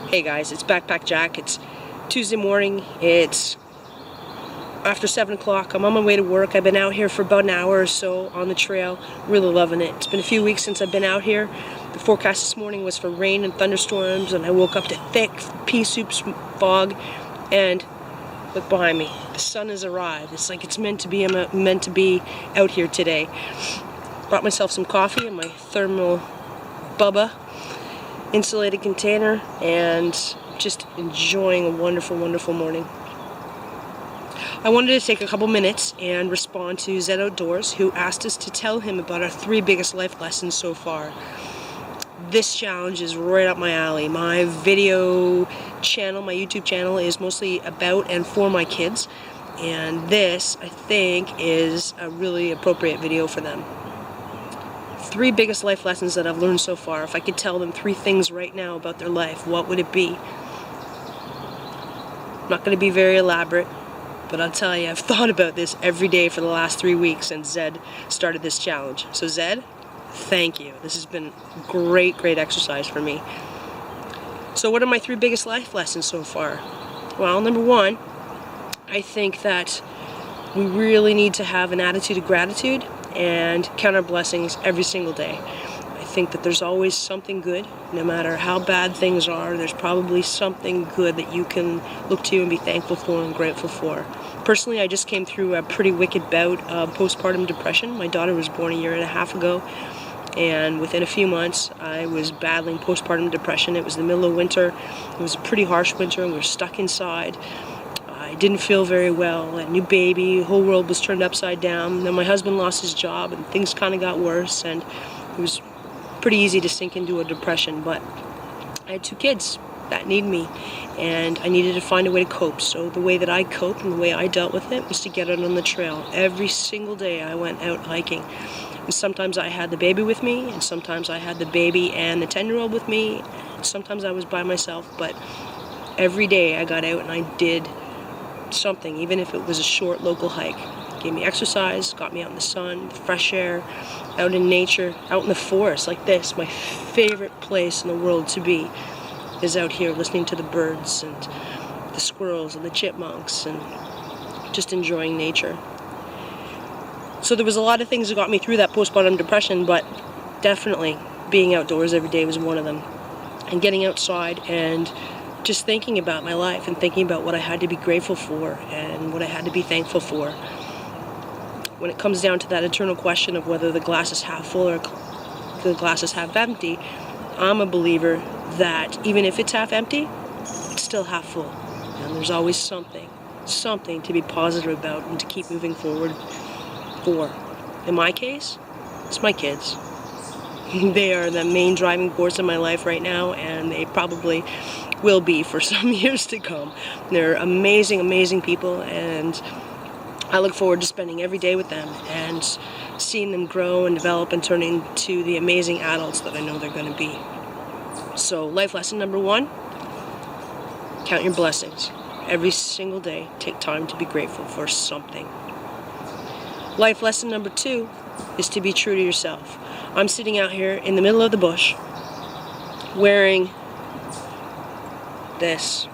Hey guys, it's Backpack Jack. It's Tuesday morning. It's after 7 o'clock. I'm on my way to work. I've been out here for about an hour or so on the trail. Really loving it. It's been a few weeks since I've been out here. The forecast this morning was for rain and thunderstorms, and I woke up to thick pea soup fog. And look behind me. The sun has arrived. It's like it's meant to be. I'm meant to be out here today. Brought myself some coffee in my thermal Bubba insulated container and just enjoying a wonderful, wonderful morning. I wanted to take a couple minutes and respond to Zed Outdoors, who asked us to tell him about our 3 biggest life lessons so far. This challenge is right up my alley. My video channel, my YouTube channel, is mostly about and for my kids, and this, I think, is a really appropriate video for them. 3 biggest life lessons that I've learned so far. If I could tell them 3 things right now about their life, what would it be? I'm not going to be very elaborate, but I'll tell you, I've thought about this every day for the last 3 weeks since Zed started this challenge. So Zed, thank you. This has been great, great exercise for me. So what are my 3 biggest life lessons so far? Well, number 1, I think that we really need to have an attitude of gratitude and count our blessings every single day. I think that there's always something good. No matter how bad things are, there's probably something good that you can look to and be thankful for and grateful for. Personally, I just came through a pretty wicked bout of postpartum depression. My daughter was born a year and a half ago, and within a few months I was battling postpartum depression. It was the middle of winter. It was a pretty harsh winter, and we were stuck inside. I didn't feel very well. A new baby, the whole world was turned upside down. Then my husband lost his job, and things kind of got worse, and it was pretty easy to sink into a depression. But I had 2 kids that need me, and I needed to find a way to cope. So the way that I coped and the way I dealt with it was to get out on the trail. Every single day I went out hiking. And sometimes I had the baby with me, and sometimes I had the baby and the 10-year-old with me. Sometimes I was by myself, but every day I got out and I did something, even if it was a short local hike. It gave me exercise, got me out in the sun, the fresh air, out in nature, out in the forest like this. My favorite place in the world to be is out here listening to the birds and the squirrels and the chipmunks and just enjoying nature. So there was a lot of things that got me through that postpartum depression, but definitely being outdoors every day was one of them. And getting outside and just thinking about my life and thinking about what I had to be grateful for and what I had to be thankful for. When it comes down to that eternal question of whether the glass is half full or the glass is half empty, I'm a believer that even if it's half empty, it's still half full. And there's always something to be positive about and to keep moving forward for. In my case, it's my kids. They are the main driving force in my life right now, and they probably will be for some years to come. They're amazing, amazing people, and I look forward to spending every day with them and seeing them grow and develop and turn into the amazing adults that I know they're going to be. So life lesson number 1, count your blessings. Every single day, take time to be grateful for something. Life lesson number 2 is to be true to yourself. I'm sitting out here in the middle of the bush wearing this.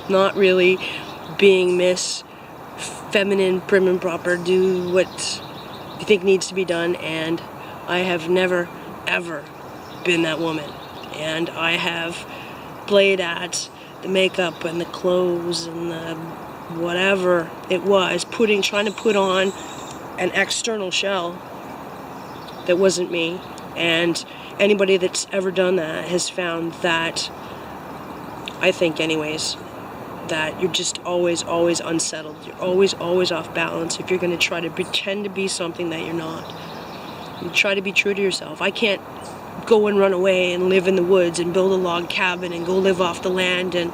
Not really being Miss Feminine, prim and proper, do what you think needs to be done, and I have never, ever been that woman. And I have played at the makeup and the clothes and the whatever it was, trying to put on an external shell that wasn't me. And anybody that's ever done that has found that, I think anyways, that you're just always unsettled. You're always off balance if you're going to try to pretend to be something that you're not. You try to be true to yourself. I can't go and run away and live in the woods and build a log cabin and go live off the land and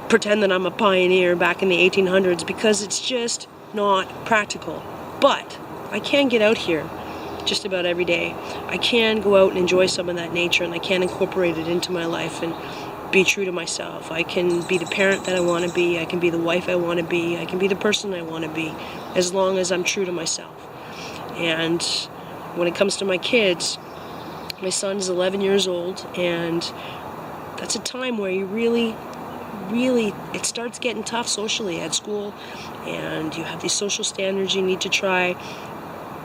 pretend that I'm a pioneer back in the 1800s, because it's just not practical. But I can get out here just about every day. I can go out and enjoy some of that nature, and I can incorporate it into my life and be true to myself. I can be the parent that I want to be. I can be the wife I want to be. I can be the person I want to be, as long as I'm true to myself. And when it comes to my kids, my son is 11 years old, and that's a time where you really, it starts getting tough socially at school, and you have these social standards you need to try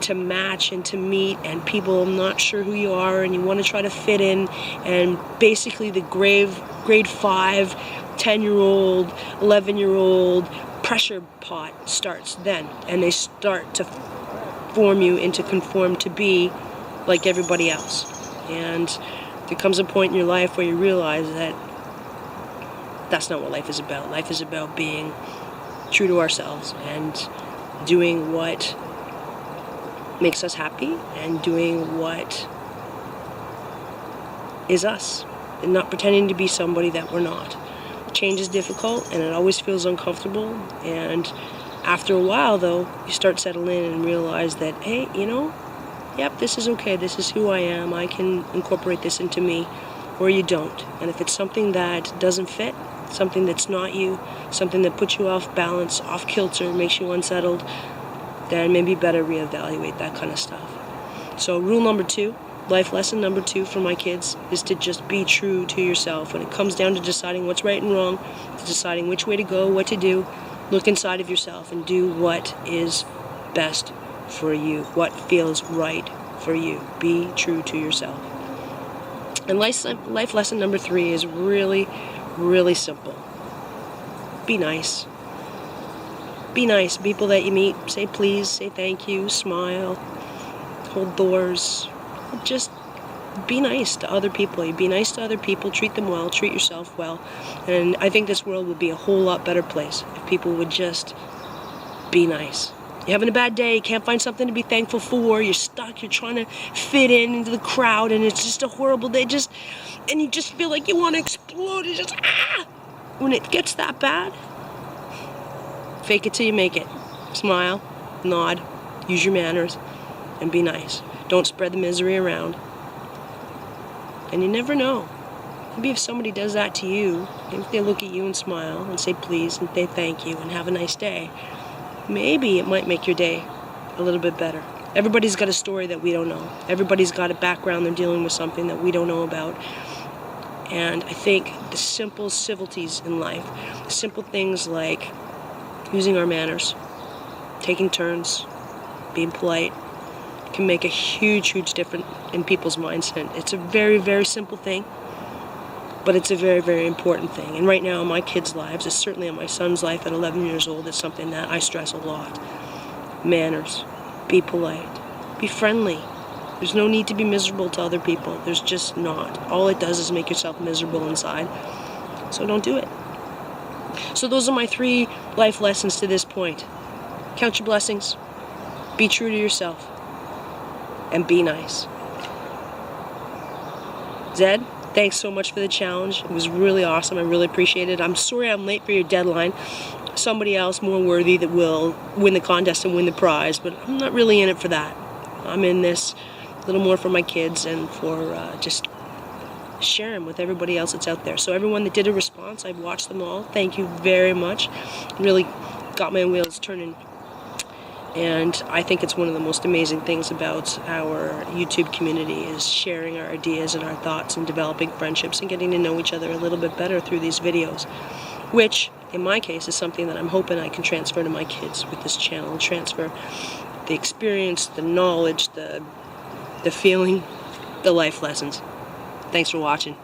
to match and to meet, and people are not sure who you are, and you want to try to fit in, and basically the grade 5, 10-year-old, 11-year-old pressure pot starts then, and they start to form you into conform to be like everybody else. And there comes a point in your life where you realize that that's not what life is about. Life is about being true to ourselves and doing what makes us happy and doing what is us and not pretending to be somebody that we're not. Change is difficult and it always feels uncomfortable, and after a while though you start settling in and realize that, hey, yep, this is okay, this is who I am, I can incorporate this into me, or you don't. And if it's something that doesn't fit, something that's not you, something that puts you off balance, off kilter, makes you unsettled, then maybe better reevaluate that kind of stuff. So rule number 2, life lesson number 2 for my kids is to just be true to yourself. When it comes down to deciding what's right and wrong, to deciding which way to go, what to do, look inside of yourself and do what is best for you, what feels right for you. Be true to yourself. And life lesson number 3 is really, really simple. Be nice. Be nice. People that you meet, say please, say thank you, smile, hold doors. Just be nice to other people. You be nice to other people, treat them well, treat yourself well. And I think this world would be a whole lot better place if people would just be nice. You're having a bad day, you can't find something to be thankful for, you're stuck, you're trying to fit into the crowd, and it's just a horrible day, and you just feel like you want to explode, When it gets that bad, fake it till you make it. Smile, nod, use your manners, and be nice. Don't spread the misery around. And you never know. Maybe if somebody does that to you, maybe if they look at you and smile and say please and say thank you and have a nice day, maybe it might make your day a little bit better. Everybody's got a story that we don't know. Everybody's got a background, they're dealing with something that we don't know about. And I think the simple civilities in life, the simple things like using our manners, taking turns, being polite, can make a huge, huge difference in people's mindset. It's a very, very simple thing, but it's a very, very important thing. And right now in my kids' lives, it's certainly in my son's life at 11 years old, it's something that I stress a lot. Manners, be polite, be friendly. There's no need to be miserable to other people. There's just not. All it does is make yourself miserable inside. So don't do it. So those are my 3 life lessons to this point. Count your blessings, be true to yourself, and be nice. Zed, thanks so much for the challenge. It was really awesome. I really appreciate it. I'm sorry I'm late for your deadline. Somebody else more worthy that will win the contest and win the prize, but I'm not really in it for that. I'm in this a little more for my kids and for just sharing with everybody else that's out there. So everyone that did a response, I've watched them all. Thank you very much. Really got my wheels turning. And I think it's one of the most amazing things about our YouTube community is sharing our ideas and our thoughts and developing friendships and getting to know each other a little bit better through these videos, which in my case is something that I'm hoping I can transfer to my kids with this channel, and transfer the experience, the knowledge, the feeling, the life lessons. Thanks for watching.